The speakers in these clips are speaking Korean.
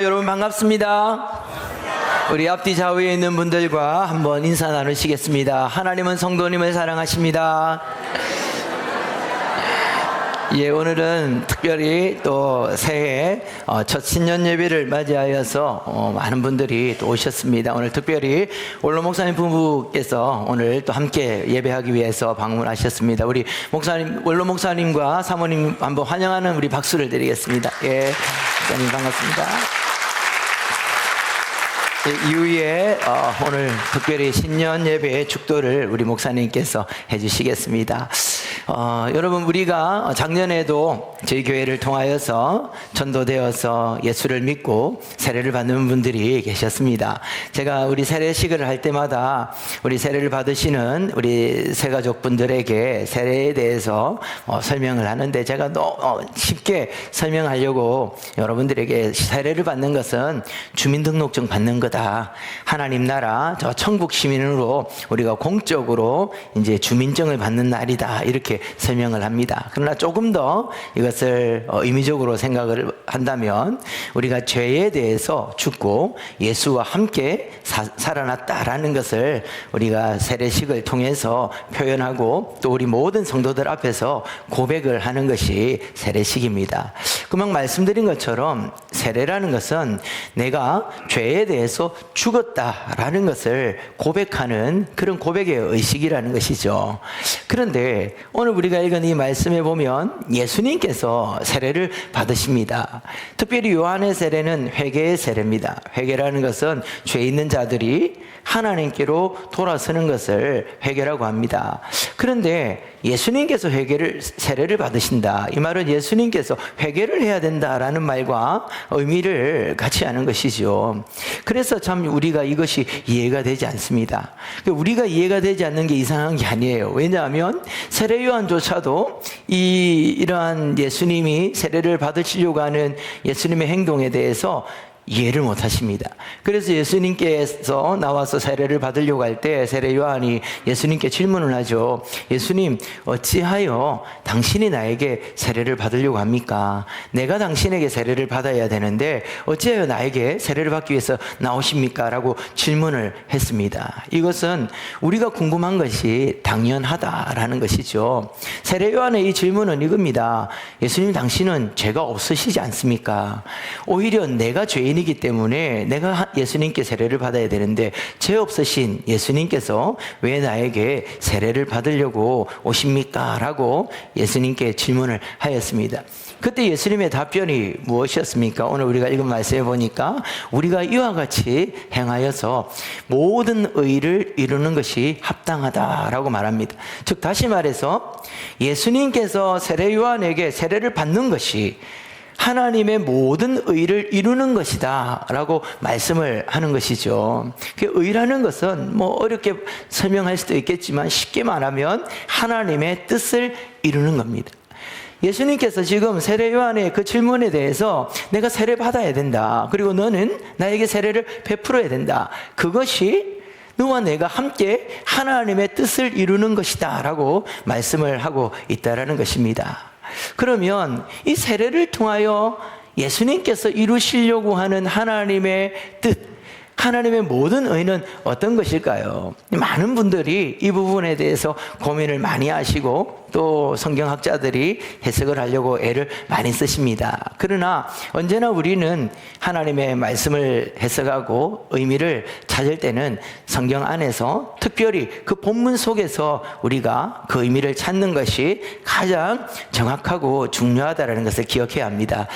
여러분 반갑습니다. 우리 앞뒤 좌우에 있는 분들과 한번 인사 나누시겠습니다. 하나님은 성도님을 사랑하십니다. 오늘은 특별히 또 새해 첫 신년 예배를 맞이하여서 많은 분들이 또 오셨습니다. 오늘 특별히 원로 목사님 부부께서 오늘 또 함께 예배하기 위해서 방문하셨습니다. 우리 목사님, 원로 목사님과 사모님 한번 환영하는 우리 박수를 드리겠습니다. 목사님 반갑습니다. 이후에 오늘 특별히 신년 예배의 축도를 우리 목사님께서 해주시겠습니다. 여러분, 우리가 작년에도 저희 교회를 통하여서 전도되어서 예수를 믿고 세례를 받는 분들이 계셨습니다. 제가 우리 세례식을 할 때마다 우리 세례를 받으시는 우리 새가족분들에게 세례에 대해서 설명을 하는데, 제가 너무 쉽게 설명하려고 여러분들에게 세례를 받는 것은 주민등록증 받는 거다. 하나님 나라 저 천국 시민으로 우리가 공적으로 이제 주민증을 받는 날이다. 이렇게 설명을 합니다. 그러나 조금 더 이것을 의미적으로 생각을 한다면, 우리가 죄에 대해서 죽고 예수와 함께 살아났다라는 것을 우리가 세례식을 통해서 표현하고 또 우리 모든 성도들 앞에서 고백을 하는 것이 세례식입니다. 금방 말씀드린 것처럼 세례라는 것은 내가 죄에 대해서 죽었다라는 것을 고백하는 그런 고백의 의식이라는 것이죠. 그런데 오늘 우리가 읽은 이 말씀에 보면 예수님께서 세례를 받으십니다. 특별히 요한의 세례는 회개의 세례입니다. 회개라는 것은 죄 있는 자들이 하나님께로 돌아서는 것을 회개라고 합니다. 그런데 예수님께서 세례를 받으신다. 이 말은 예수님께서 회개를 해야 된다라는 말과 의미를 같이 하는 것이죠. 그래서 참 우리가 이것이 이해가 되지 않습니다. 우리가 이해가 되지 않는 게 이상한 게 아니에요. 왜냐하면 세례 요한조차도 이러한 예수님이 세례를 받으시려고 하는 예수님의 행동에 대해서 이해를 못 하십니다. 그래서 예수님께서 나와서 세례를 받으려고 할 때 세례 요한이 예수님께 질문을 하죠. 예수님, 어찌하여 당신이 나에게 세례를 받으려고 합니까? 내가 당신에게 세례를 받아야 되는데 어찌하여 나에게 세례를 받기 위해서 나오십니까? 라고 질문을 했습니다. 이것은 우리가 궁금한 것이 당연하다라는 것이죠. 세례 요한의 이 질문은 이겁니다. 예수님, 당신은 죄가 없으시지 않습니까? 오히려 내가 죄인이기 때문에 내가 예수님께 세례를 받아야 되는데 죄 없으신 예수님께서 왜 나에게 세례를 받으려고 오십니까? 라고 예수님께 질문을 하였습니다. 그때 예수님의 답변이 무엇이었습니까? 오늘 우리가 읽은 말씀에 보니까 우리가 이와 같이 행하여서 모든 의를 이루는 것이 합당하다라고 말합니다. 즉 다시 말해서 예수님께서 세례 요한에게 세례를 받는 것이 하나님의 모든 의를 이루는 것이다 라고 말씀을 하는 것이죠. 의라는 것은 어렵게 설명할 수도 있겠지만 쉽게 말하면 하나님의 뜻을 이루는 겁니다. 예수님께서 지금 세례 요한의 그 질문에 대해서 내가 세례 받아야 된다. 그리고 너는 나에게 세례를 베풀어야 된다. 그것이 너와 내가 함께 하나님의 뜻을 이루는 것이다 라고 말씀을 하고 있다라는 것입니다. 그러면 이 세례를 통하여 예수님께서 이루시려고 하는 하나님의 뜻, 하나님의 모든 의는 어떤 것일까요? 많은 분들이 이 부분에 대해서 고민을 많이 하시고 또 성경학자들이 해석을 하려고 애를 많이 쓰십니다. 그러나 언제나 우리는 하나님의 말씀을 해석하고 의미를 찾을 때는 성경 안에서 특별히 그 본문 속에서 우리가 그 의미를 찾는 것이 가장 정확하고 중요하다는 것을 기억해야 합니다.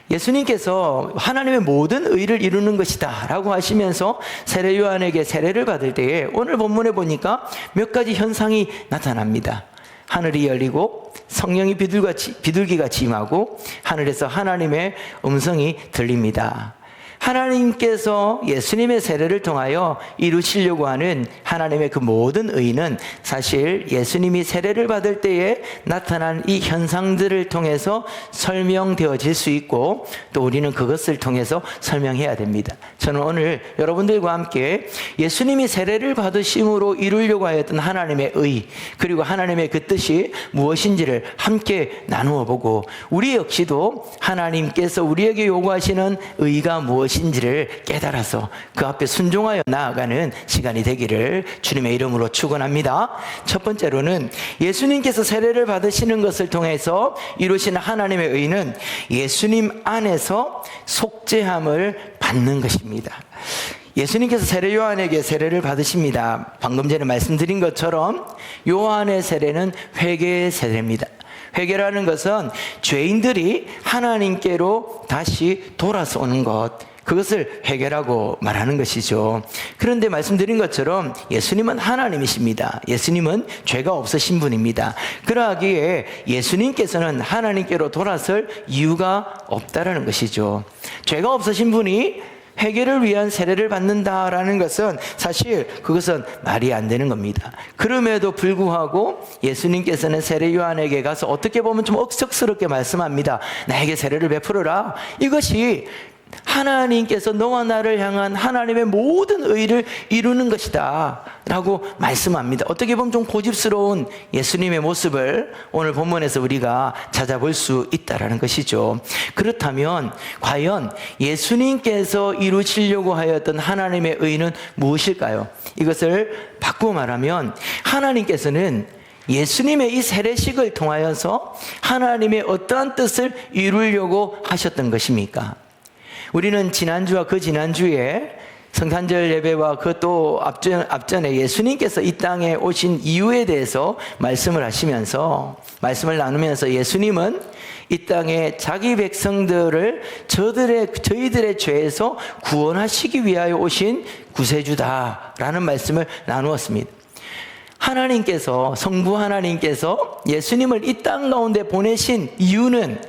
예수님께서 하나님의 모든 의를 이루는 것이다 라고 하시면서 세례 요한에게 세례를 받을 때에 오늘 본문에 보니까 몇 가지 현상이 나타납니다. 하늘이 열리고 성령이 비둘기같이 임하고 하늘에서 하나님의 음성이 들립니다. 하나님께서 예수님의 세례를 통하여 이루시려고 하는 하나님의 그 모든 의는 사실 예수님이 세례를 받을 때에 나타난 이 현상들을 통해서 설명되어질 수 있고 또 우리는 그것을 통해서 설명해야 됩니다. 저는 오늘 여러분들과 함께 예수님이 세례를 받으심으로 이루려고 하였던 하나님의 의, 그리고 하나님의 그 뜻이 무엇인지를 함께 나누어 보고 우리 역시도 하나님께서 우리에게 요구하시는 의가 무엇인지 누구신지를 깨달아서 그 앞에 순종하여 나아가는 시간이 되기를 주님의 이름으로 축원합니다. 첫 번째로는 예수님께서 세례를 받으시는 것을 통해서 이루신 하나님의 의는 예수님 안에서 속죄함을 받는 것입니다. 예수님께서 세례 요한에게 세례를 받으십니다. 방금 전에 말씀드린 것처럼 요한의 세례는 회개의 세례입니다. 회개라는 것은 죄인들이 하나님께로 다시 돌아서 오는 것, 그것을 회개라고 말하는 것이죠. 그런데 말씀드린 것처럼 예수님은 하나님이십니다. 예수님은 죄가 없으신 분입니다. 그러하기에 예수님께서는 하나님께로 돌아설 이유가 없다라는 것이죠. 죄가 없으신 분이 회개를 위한 세례를 받는다라는 것은 사실 그것은 말이 안 되는 겁니다. 그럼에도 불구하고 예수님께서는 세례 요한에게 가서 어떻게 보면 좀 억척스럽게 말씀합니다. 나에게 세례를 베풀어라. 이것이 하나님께서 너와 나를 향한 하나님의 모든 의를 이루는 것이다 라고 말씀합니다. 어떻게 보면 좀 고집스러운 예수님의 모습을 오늘 본문에서 우리가 찾아볼 수 있다는 것이죠. 그렇다면 과연 예수님께서 이루시려고 하였던 하나님의 의는 무엇일까요? 이것을 바꾸어 말하면 하나님께서는 예수님의 이 세례식을 통하여서 하나님의 어떠한 뜻을 이루려고 하셨던 것입니까? 우리는 지난주와 그 지난주에 성탄절 예배와 그 또 앞전에 예수님께서 이 땅에 오신 이유에 대해서 말씀을 하시면서 말씀을 나누면서 예수님은 이 땅에 자기 백성들을 저희들의 죄에서 구원하시기 위하여 오신 구세주다라는 말씀을 나누었습니다. 하나님께서, 성부 하나님께서 예수님을 이 땅 가운데 보내신 이유는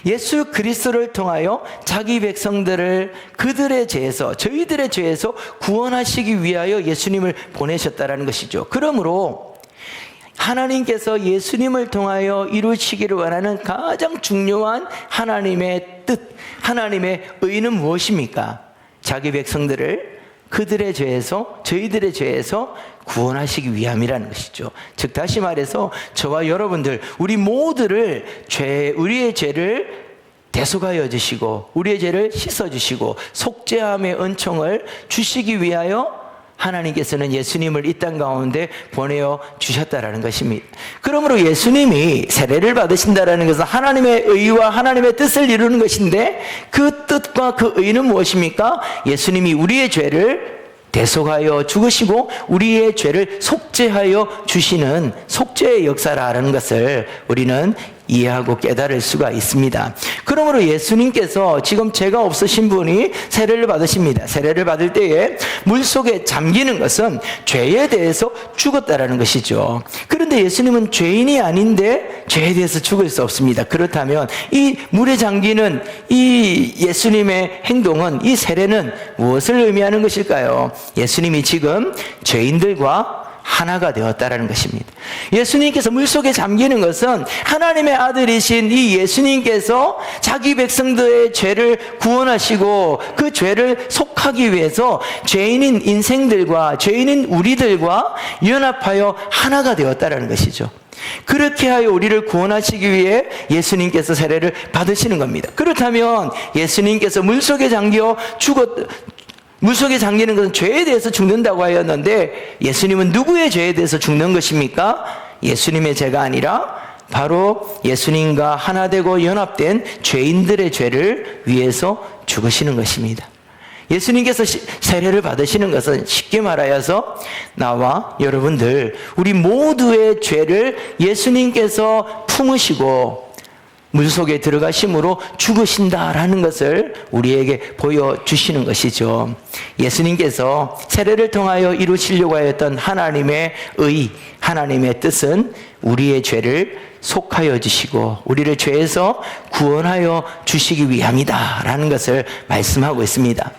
예수 그리스도를 통하여 자기 백성들을 그들의 죄에서, 저희들의 죄에서 구원하시기 위하여 예수님을 보내셨다는 것이죠. 그러므로 하나님께서 예수님을 통하여 이루시기를 원하는 가장 중요한 하나님의 뜻, 하나님의 의는 무엇입니까? 자기 백성들을 그들의 죄에서, 저희들의 죄에서 구원하시기 위함이라는 것이죠. 즉 다시 말해서 저와 여러분들, 우리 모두를 우리의 죄를 대속하여 주시고 우리의 죄를 씻어 주시고 속죄함의 은총을 주시기 위하여 하나님께서는 예수님을 이 땅 가운데 보내어 주셨다라는 것입니다. 그러므로 예수님이 세례를 받으신다라는 것은 하나님의 의와 하나님의 뜻을 이루는 것인데 그 뜻과 그 의는 무엇입니까? 예수님이 우리의 죄를 대속하여 죽으시고 우리의 죄를 속죄하여 주시는 속죄의 역사라는 것을 우리는 이해하고 깨달을 수가 있습니다. 그러므로 예수님께서 지금 죄가 없으신 분이 세례를 받으십니다. 세례를 받을 때에 물속에 잠기는 것은 죄에 대해서 죽었다라는 것이죠. 그런데 예수님은 죄인이 아닌데 죄에 대해서 죽을 수 없습니다. 그렇다면 이 물에 잠기는 이 예수님의 행동은, 이 세례는 무엇을 의미하는 것일까요? 예수님이 지금 죄인들과 하나가 되었다라는 것입니다. 예수님께서 물속에 잠기는 것은 하나님의 아들이신 이 예수님께서 자기 백성들의 죄를 구원하시고 그 죄를 속하기 위해서 죄인인 인생들과 죄인인 우리들과 연합하여 하나가 되었다라는 것이죠. 그렇게 하여 우리를 구원하시기 위해 예수님께서 세례를 받으시는 겁니다. 그렇다면 예수님께서 물속에 잠기는 것은 죄에 대해서 죽는다고 하였는데 예수님은 누구의 죄에 대해서 죽는 것입니까? 예수님의 죄가 아니라 바로 예수님과 하나 되고 연합된 죄인들의 죄를 위해서 죽으시는 것입니다. 예수님께서 세례를 받으시는 것은 쉽게 말하여서 나와 여러분들, 우리 모두의 죄를 예수님께서 품으시고 물속에 들어가심으로 죽으신다라는 것을 우리에게 보여주시는 것이죠. 예수님께서 세례를 통하여 이루시려고 하였던 하나님의 의, 하나님의 뜻은 우리의 죄를 속하여 주시고 우리를 죄에서 구원하여 주시기 위함이다 라는 것을 말씀하고 있습니다.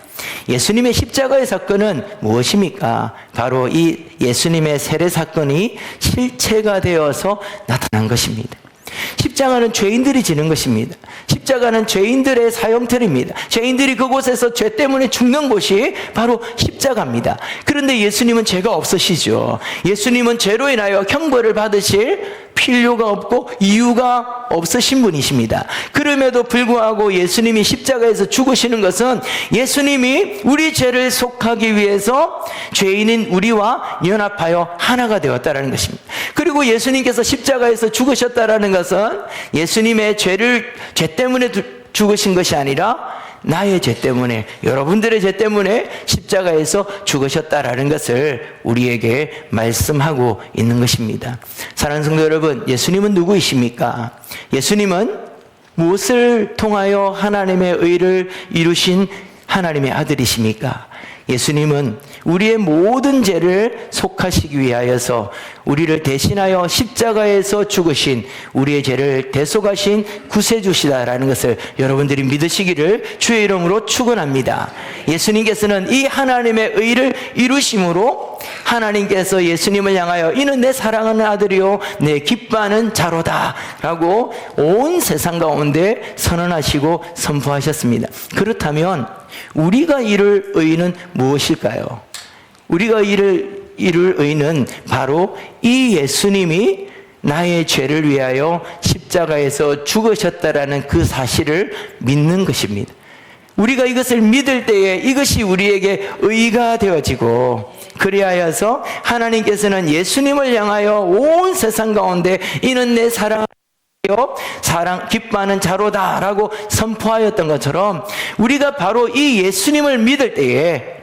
예수님의 십자가의 사건은 무엇입니까? 바로 이 예수님의 세례 사건이 실체가 되어서 나타난 것입니다. 십자가는 죄인들이 지는 것입니다. 십자가는 죄인들의 사형틀입니다. 죄인들이 그곳에서 죄 때문에 죽는 곳이 바로 십자가입니다. 그런데 예수님은 죄가 없으시죠. 예수님은 죄로 인하여 형벌을 받으실 필요가 없고 이유가 없으신 분이십니다. 그럼에도 불구하고 예수님이 십자가에서 죽으시는 것은 예수님이 우리 죄를 속하기 위해서 죄인인 우리와 연합하여 하나가 되었다는 것입니다. 그리고 예수님께서 십자가에서 죽으셨다는 것은 예수님의 죄 때문에 죽으신 것이 아니라 나의 죄 때문에, 여러분들의 죄 때문에 십자가에서 죽으셨다라는 것을 우리에게 말씀하고 있는 것입니다. 사랑하는 성도 여러분, 예수님은 누구이십니까? 예수님은 무엇을 통하여 하나님의 의를 이루신 하나님의 아들이십니까? 예수님은 우리의 모든 죄를 속하시기 위하여서 우리를 대신하여 십자가에서 죽으신, 우리의 죄를 대속하신 구세주시다라는 것을 여러분들이 믿으시기를 주의 이름으로 축원합니다. 예수님께서는 이 하나님의 의를 이루심으로 하나님께서 예수님을 향하여 이는 내 사랑하는 아들이요 내 기뻐하는 자로다 라고 온 세상 가운데 선언하시고 선포하셨습니다. 그렇다면 우리가 이룰 의는 무엇일까요? 우리가 이룰 의는 바로 이 예수님이 나의 죄를 위하여 십자가에서 죽으셨다라는 그 사실을 믿는 것입니다. 우리가 이것을 믿을 때에 이것이 우리에게 의가 되어지고, 그리하여서 하나님께서는 예수님을 향하여 온 세상 가운데 이는 내 사랑 기뻐하는 자로다라고 선포하였던 것처럼, 우리가 바로 이 예수님을 믿을 때에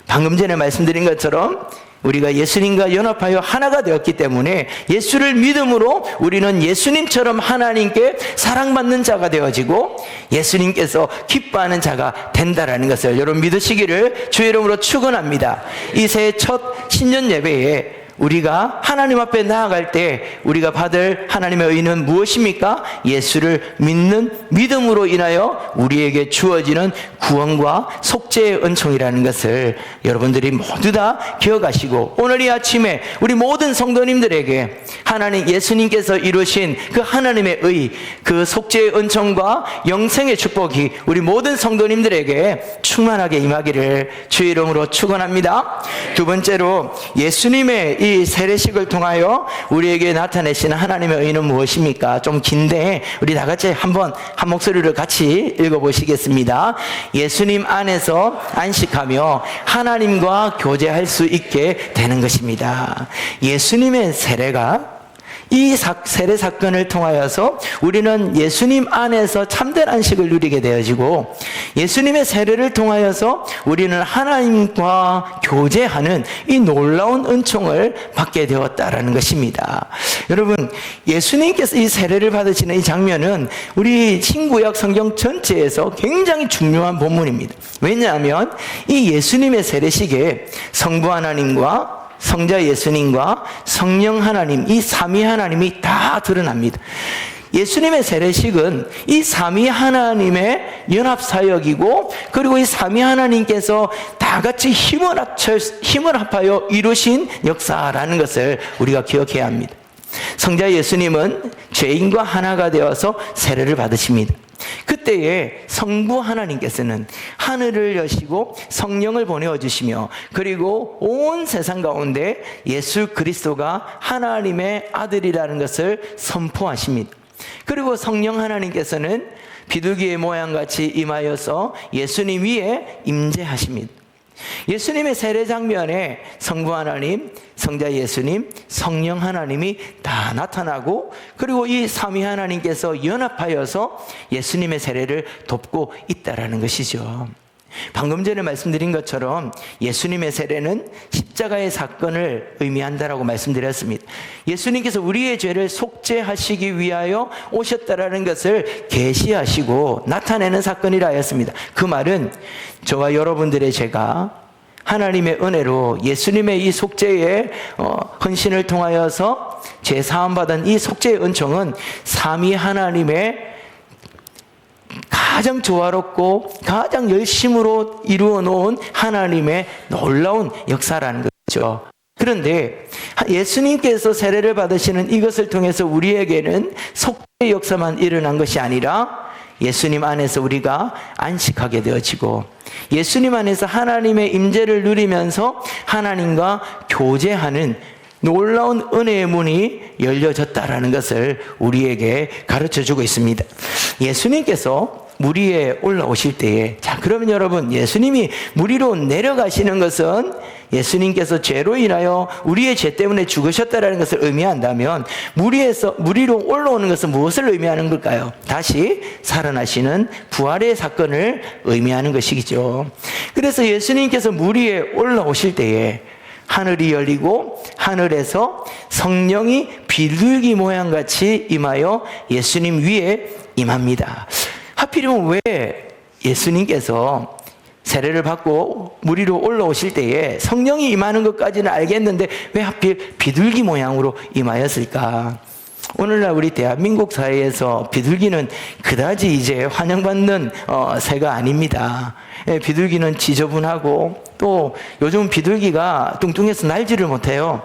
방금 전에 말씀드린 것처럼 우리가 예수님과 연합하여 하나가 되었기 때문에 예수를 믿음으로 우리는 예수님처럼 하나님께 사랑받는 자가 되어지고 예수님께서 기뻐하는 자가 된다라는 것을 여러분 믿으시기를 주의 이름으로 축원합니다. 이 새해 첫 신년 예배에 우리가 하나님 앞에 나아갈 때 우리가 받을 하나님의 의는 무엇입니까? 예수를 믿는 믿음으로 인하여 우리에게 주어지는 구원과 속죄의 은총이라는 것을 여러분들이 모두 다 기억하시고, 오늘 이 아침에 우리 모든 성도님들에게 하나님 예수님께서 이루신 그 하나님의 의, 그 속죄의 은총과 영생의 축복이 우리 모든 성도님들에게 충만하게 임하기를 주의 이름으로 축원합니다. 두 번째로, 예수님의 이 세례식을 통하여 우리에게 나타내시는 하나님의 의는 무엇입니까? 좀 긴데 우리 다 같이 한번 한 목소리로 같이 읽어보시겠습니다. 예수님 안에서 안식하며 하나님과 교제할 수 있게 되는 것입니다. 예수님의 세례가, 이 세례 사건을 통하여서 우리는 예수님 안에서 참된 안식을 누리게 되어지고, 예수님의 세례를 통하여서 우리는 하나님과 교제하는 이 놀라운 은총을 받게 되었다라는 것입니다. 여러분, 예수님께서 이 세례를 받으시는 이 장면은 우리 신구약 성경 전체에서 굉장히 중요한 본문입니다. 왜냐하면 이 예수님의 세례식에 성부 하나님과 성자 예수님과 성령 하나님, 이 삼위 하나님이 다 드러납니다. 예수님의 세례식은 이 삼위 하나님의 연합사역이고, 그리고 이 삼위 하나님께서 다 같이 힘을 합하여 이루신 역사라는 것을 우리가 기억해야 합니다. 성자 예수님은 죄인과 하나가 되어서 세례를 받으십니다. 그때에 성부 하나님께서는 하늘을 여시고 성령을 보내어 주시며, 그리고 온 세상 가운데 예수 그리스도가 하나님의 아들이라는 것을 선포하십니다. 그리고 성령 하나님께서는 비둘기의 모양같이 임하여서 예수님 위에 임재하십니다. 예수님의 세례 장면에 성부 하나님, 성자 예수님, 성령 하나님이 다 나타나고, 그리고 이 삼위 하나님께서 연합하여서 예수님의 세례를 돕고 있다라는 것이죠. 방금 전에 말씀드린 것처럼 예수님의 세례는 십자가의 사건을 의미한다라고 말씀드렸습니다. 예수님께서 우리의 죄를 속죄하시기 위하여 오셨다라는 것을 계시하시고 나타내는 사건이라 하였습니다. 그 말은 저와 여러분들의 죄가 하나님의 은혜로 예수님의 이 속죄의 헌신을 통하여서 죄 사함 받은 이 속죄의 은총은 삼위 하나님의 가장 조화롭고 가장 열심으로 이루어 놓은 하나님의 놀라운 역사라는 거죠. 그런데 예수님께서 세례를 받으시는 이것을 통해서 우리에게는 속죄의 역사만 일어난 것이 아니라 예수님 안에서 우리가 안식하게 되어지고 예수님 안에서 하나님의 임재를 누리면서 하나님과 교제하는 놀라운 은혜의 문이 열려졌다라는 것을 우리에게 가르쳐주고 있습니다. 예수님께서 물 위에 올라오실 때에, 자, 그러면 여러분, 예수님이 물 위로 내려가시는 것은 예수님께서 죄로 인하여 우리의 죄 때문에 죽으셨다라는 것을 의미한다면 물 위로 올라오는 것은 무엇을 의미하는 걸까요? 다시 살아나시는 부활의 사건을 의미하는 것이죠. 그래서 예수님께서 물 위에 올라오실 때에 하늘이 열리고 하늘에서 성령이 비둘기 모양같이 임하여 예수님 위에 임합니다. 하필이면 왜 예수님께서 세례를 받고 물 위로 올라오실 때에 성령이 임하는 것까지는 알겠는데 왜 하필 비둘기 모양으로 임하였을까? 오늘날 우리 대한민국 사회에서 비둘기는 그다지 이제 환영받는 새가 아닙니다. 비둘기는 지저분하고 또 요즘 비둘기가 뚱뚱해서 날지를 못해요.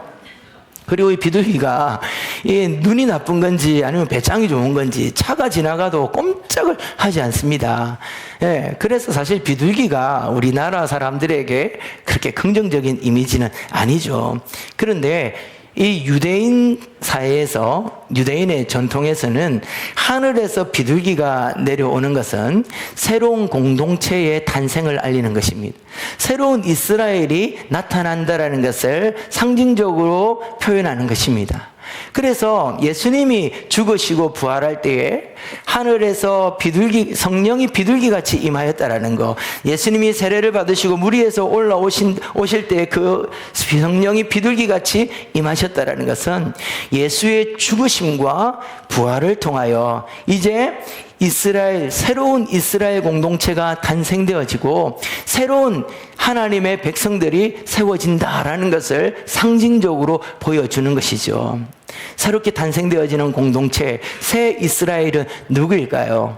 그리고 이 비둘기가 눈이 나쁜 건지 아니면 배짱이 좋은 건지 차가 지나가도 꼼짝을 하지 않습니다. 그래서 사실 비둘기가 우리나라 사람들에게 그렇게 긍정적인 이미지는 아니죠. 그런데 이 유대인 사회에서, 유대인의 전통에서는 하늘에서 비둘기가 내려오는 것은 새로운 공동체의 탄생을 알리는 것입니다. 새로운 이스라엘이 나타난다라는 것을 상징적으로 표현하는 것입니다. 그래서 예수님이 죽으시고 부활할 때에 하늘에서 성령이 비둘기같이 임하였다라는 거, 예수님이 세례를 받으시고 물 위에서 오실 때 그 성령이 비둘기같이 임하셨다라는 것은 예수의 죽으심과 부활을 통하여 이제 새로운 이스라엘 공동체가 탄생되어지고 새로운 하나님의 백성들이 세워진다라는 것을 상징적으로 보여주는 것이죠. 새롭게 탄생되어지는 공동체, 새 이스라엘은 누구일까요?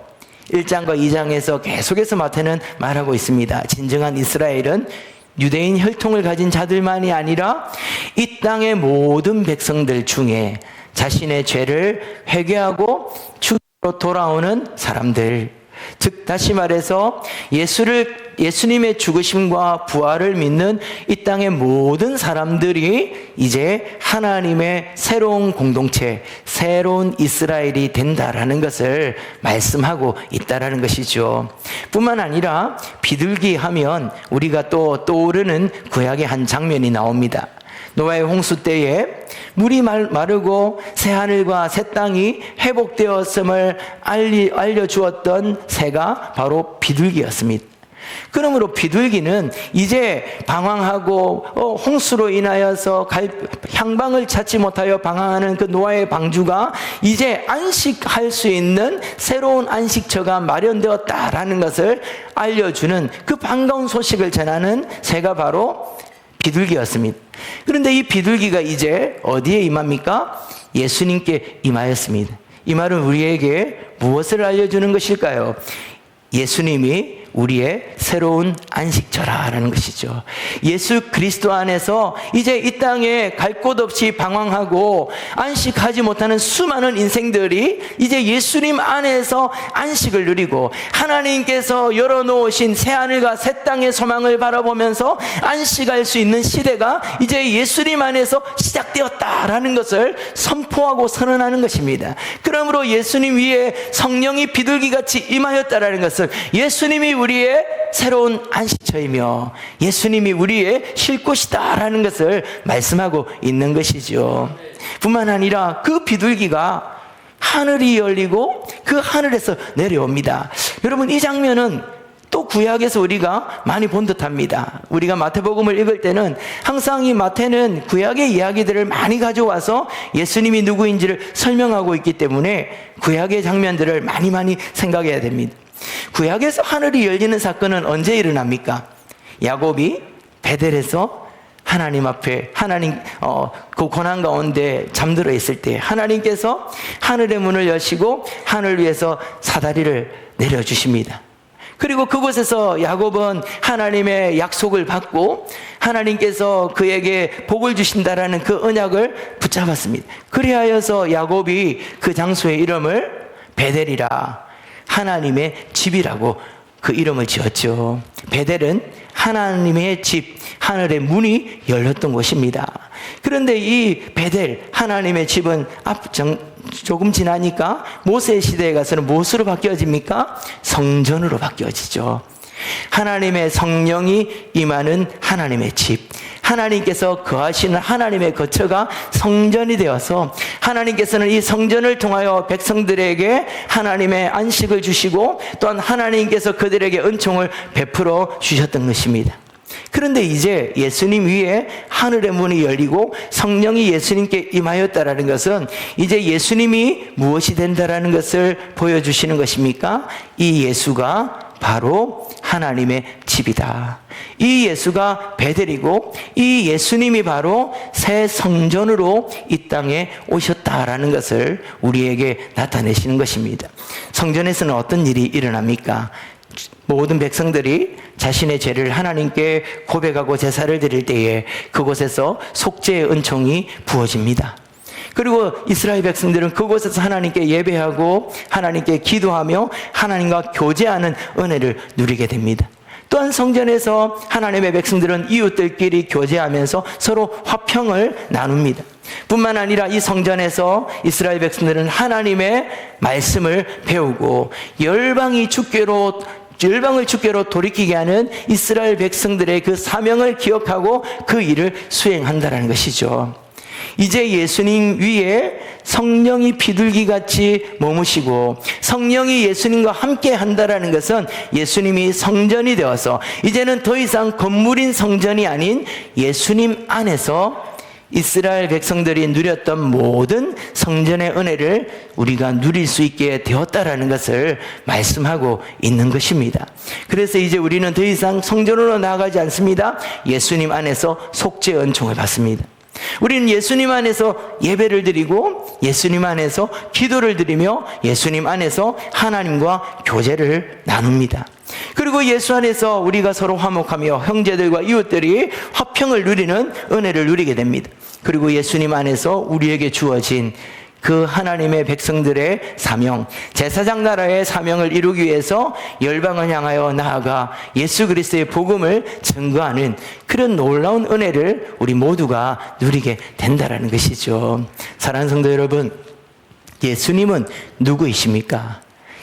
1장과 2장에서 계속해서 마태는 말하고 있습니다. 진정한 이스라엘은 유대인 혈통을 가진 자들만이 아니라 이 땅의 모든 백성들 중에 자신의 죄를 회개하고 주로 돌아오는 사람들, 즉 다시 말해서 예수님의 죽으심과 부활을 믿는 이 땅의 모든 사람들이 이제 하나님의 새로운 공동체, 새로운 이스라엘이 된다라는 것을 말씀하고 있다라는 것이죠. 뿐만 아니라 비둘기 하면 우리가 또 떠오르는 구약의 한 장면이 나옵니다. 노아의 홍수 때에 물이 마르고 새하늘과 새 땅이 회복되었음을 알려주었던 새가 바로 비둘기였습니다. 그러므로 비둘기는 이제 방황하고 홍수로 인하여서 향방을 찾지 못하여 방황하는 그 노아의 방주가 이제 안식할 수 있는 새로운 안식처가 마련되었다라는 것을 알려주는 그 반가운 소식을 전하는 새가 바로 비둘기였습니다. 그런데 이 비둘기가 이제 어디에 임합니까? 예수님께 임하였습니다. 이 말은 우리에게 무엇을 알려주는 것일까요? 예수님이 우리의 새로운 안식처라는 것이죠. 예수 그리스도 안에서 이제 이 땅에 갈 곳 없이 방황하고 안식하지 못하는 수많은 인생들이 이제 예수님 안에서 안식을 누리고 하나님께서 열어놓으신 새하늘과 새 땅의 소망을 바라보면서 안식할 수 있는 시대가 이제 예수님 안에서 시작되었다라는 것을 선포하고 선언하는 것입니다. 그러므로 예수님 위에 성령이 비둘기같이 임하였다라는 것은 예수님이 우리의 새로운 안식처이며 예수님이 우리의 쉴 곳이다라는 것을 말씀하고 있는 것이죠. 뿐만 아니라 그 비둘기가 하늘이 열리고 그 하늘에서 내려옵니다. 여러분, 이 장면은 또 구약에서 우리가 많이 본 듯합니다. 우리가 마태복음을 읽을 때는 항상 이 마태는 구약의 이야기들을 많이 가져와서 예수님이 누구인지를 설명하고 있기 때문에 구약의 장면들을 많이 생각해야 됩니다. 구약에서 하늘이 열리는 사건은 언제 일어납니까? 야곱이 베델에서 하나님 앞에 그 고난 가운데 잠들어 있을 때 하나님께서 하늘의 문을 여시고 하늘 위에서 사다리를 내려주십니다. 그리고 그곳에서 야곱은 하나님의 약속을 받고 하나님께서 그에게 복을 주신다라는 그 언약을 붙잡았습니다. 그리하여서 야곱이 그 장소의 이름을 베델이라, 하나님의 집이라고 그 이름을 지었죠. 베델은 하나님의 집, 하늘의 문이 열렸던 곳입니다. 그런데 이 베델, 하나님의 집은 조금 지나니까 모세 시대에 가서는 무엇으로 바뀌어집니까? 성전으로 바뀌어지죠. 하나님의 성령이 임하는 하나님의 집, 하나님께서 거하시는 하나님의 거처가 성전이 되어서 하나님께서는 이 성전을 통하여 백성들에게 하나님의 안식을 주시고 또한 하나님께서 그들에게 은총을 베풀어 주셨던 것입니다. 그런데 이제 예수님 위에 하늘의 문이 열리고 성령이 예수님께 임하였다라는 것은 이제 예수님이 무엇이 된다라는 것을 보여주시는 것입니까? 이 예수가 바로 하나님의 집이다. 이 예수가 베델이고 이 예수님이 바로 새 성전으로 이 땅에 오셨다라는 것을 우리에게 나타내시는 것입니다. 성전에서는 어떤 일이 일어납니까? 모든 백성들이 자신의 죄를 하나님께 고백하고 제사를 드릴 때에 그곳에서 속죄의 은총이 부어집니다. 그리고 이스라엘 백성들은 그곳에서 하나님께 예배하고 하나님께 기도하며 하나님과 교제하는 은혜를 누리게 됩니다. 또한 성전에서 하나님의 백성들은 이웃들끼리 교제하면서 서로 화평을 나눕니다. 뿐만 아니라 이 성전에서 이스라엘 백성들은 하나님의 말씀을 배우고 열방을 주께로 돌이키게 하는 이스라엘 백성들의 그 사명을 기억하고 그 일을 수행한다는 것이죠. 이제 예수님 위에 성령이 비둘기같이 머무시고 성령이 예수님과 함께 한다라는 것은 예수님이 성전이 되어서 이제는 더 이상 건물인 성전이 아닌 예수님 안에서 이스라엘 백성들이 누렸던 모든 성전의 은혜를 우리가 누릴 수 있게 되었다라는 것을 말씀하고 있는 것입니다. 그래서 이제 우리는 더 이상 성전으로 나아가지 않습니다. 예수님 안에서 속죄 은총을 받습니다. 우리는 예수님 안에서 예배를 드리고 예수님 안에서 기도를 드리며 예수님 안에서 하나님과 교제를 나눕니다. 그리고 예수 안에서 우리가 서로 화목하며 형제들과 이웃들이 화평을 누리는 은혜를 누리게 됩니다. 그리고 예수님 안에서 우리에게 주어진 그 하나님의 백성들의 사명, 제사장 나라의 사명을 이루기 위해서 열방을 향하여 나아가 예수 그리스도의 복음을 증거하는 그런 놀라운 은혜를 우리 모두가 누리게 된다는 것이죠. 사랑하는 성도 여러분, 예수님은 누구이십니까?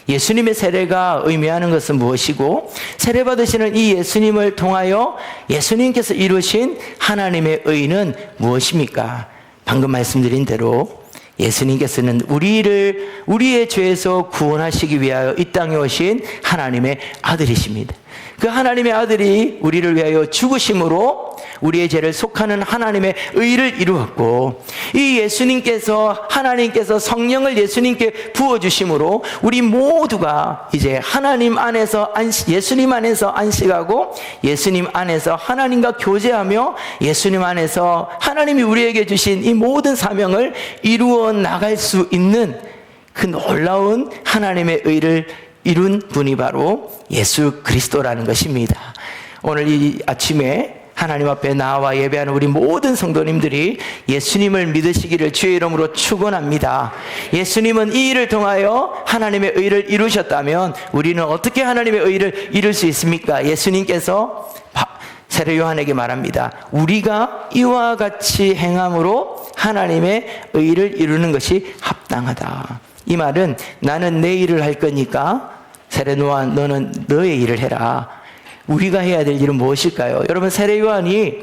예수님의 세례가 의미하는 것은 무엇이고 세례 받으시는 이 예수님을 통하여 예수님께서 이루신 하나님의 의는 무엇입니까? 방금 말씀드린 대로 예수님께서는 우리의 죄에서 구원하시기 위하여 이 땅에 오신 하나님의 아들이십니다. 그 하나님의 아들이 우리를 위하여 죽으심으로 우리의 죄를 속하는 하나님의 의를 이루었고 이 하나님께서 성령을 예수님께 부어주심으로 우리 모두가 이제 예수님 안에서 안식하고 예수님 안에서 하나님과 교제하며 예수님 안에서 하나님이 우리에게 주신 이 모든 사명을 이루어 나갈 수 있는 그 놀라운 하나님의 의를 이룬 분이 바로 예수 그리스도라는 것입니다. 오늘 이 아침에 하나님 앞에 나와 예배하는 우리 모든 성도님들이 예수님을 믿으시기를 주의 이름으로 축원합니다. 예수님은 이 일을 통하여 하나님의 의를 이루셨다면 우리는 어떻게 하나님의 의를 이룰 수 있습니까? 예수님께서 세례 요한에게 말합니다. 우리가 이와 같이 행함으로 하나님의 의를 이루는 것이 합당하다. 이 말은 나는 내 일을 할 거니까 세례 요한 너는 너의 일을 해라. 우리가 해야 될 일은 무엇일까요? 여러분, 세례 요한이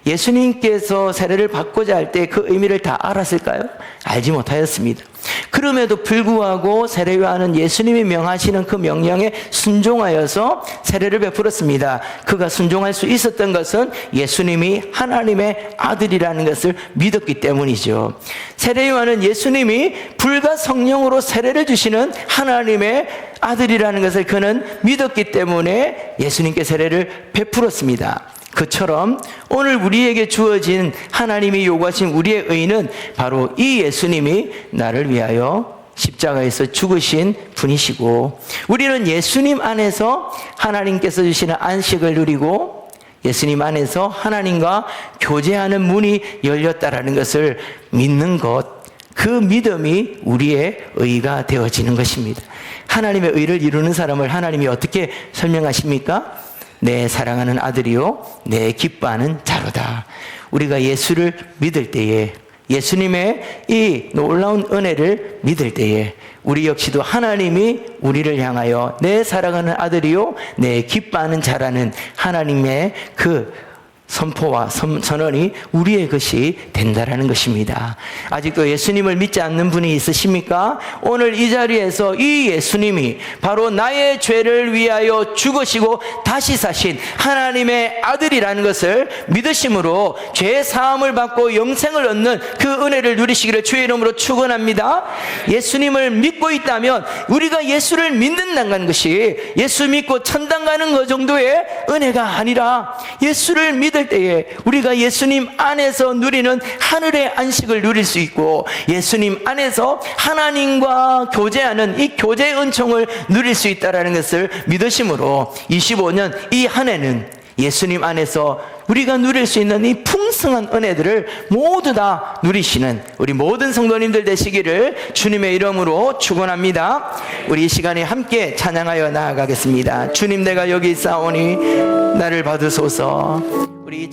예수님께서 세례를 받고자 할 때 그 의미를 다 알았을까요? 알지 못하였습니다. 그럼에도 불구하고 세례 요한은 예수님이 명하시는 그 명령에 순종하여서 세례를 베풀었습니다. 그가 순종할 수 있었던 것은 예수님이 하나님의 아들이라는 것을 믿었기 때문이죠. 세례 요한은 예수님이 불과 성령으로 세례를 주시는 하나님의 아들이라는 것을 그는 믿었기 때문에 예수님께 세례를 베풀었습니다. 그처럼 오늘 우리에게 주어진 하나님이 요구하신 우리의 의는 바로 이 예수님이 나를 위하여 십자가에서 죽으신 분이시고, 우리는 예수님 안에서 하나님께서 주시는 안식을 누리고 예수님 안에서 하나님과 교제하는 문이 열렸다라는 것을 믿는 것, 그 믿음이 우리의 의가 되어지는 것입니다. 하나님의 의를 이루는 사람을 하나님이 어떻게 설명하십니까? 내 사랑하는 아들이요 내 기뻐하는 자로다. 우리가 예수를 믿을 때에, 예수님의 이 놀라운 은혜를 믿을 때에 우리 역시도 하나님이 우리를 향하여 내 사랑하는 아들이요 내 기뻐하는 자라는 하나님의 그 선포와 선언이 우리의 것이 된다라는 것입니다. 아직도 예수님을 믿지 않는 분이 있으십니까? 오늘 이 자리에서 이 예수님이 바로 나의 죄를 위하여 죽으시고 다시 사신 하나님의 아들이라는 것을 믿으심으로 죄 사함을 받고 영생을 얻는 그 은혜를 누리시기를 주의 이름으로 축원합니다. 예수님을 믿고 있다면 우리가 예수를 믿는다는 것이 예수 믿고 천당 가는 것 정도의 은혜가 아니라, 예수를 믿을 때에 우리가 예수님 안에서 누리는 하늘의 안식을 누릴 수 있고 예수님 안에서 하나님과 교제하는 이 교제의 은총을 누릴 수 있다는 것을 믿으심으로 25년 이 한 해는 예수님 안에서 우리가 누릴 수 있는 이 풍성한 은혜들을 모두 다 누리시는 우리 모든 성도님들 되시기를 주님의 이름으로 축원합니다. 우리 이 시간에 함께 찬양하여 나아가겠습니다. 주님, 내가 여기 있사오니 나를 받으소서. 우리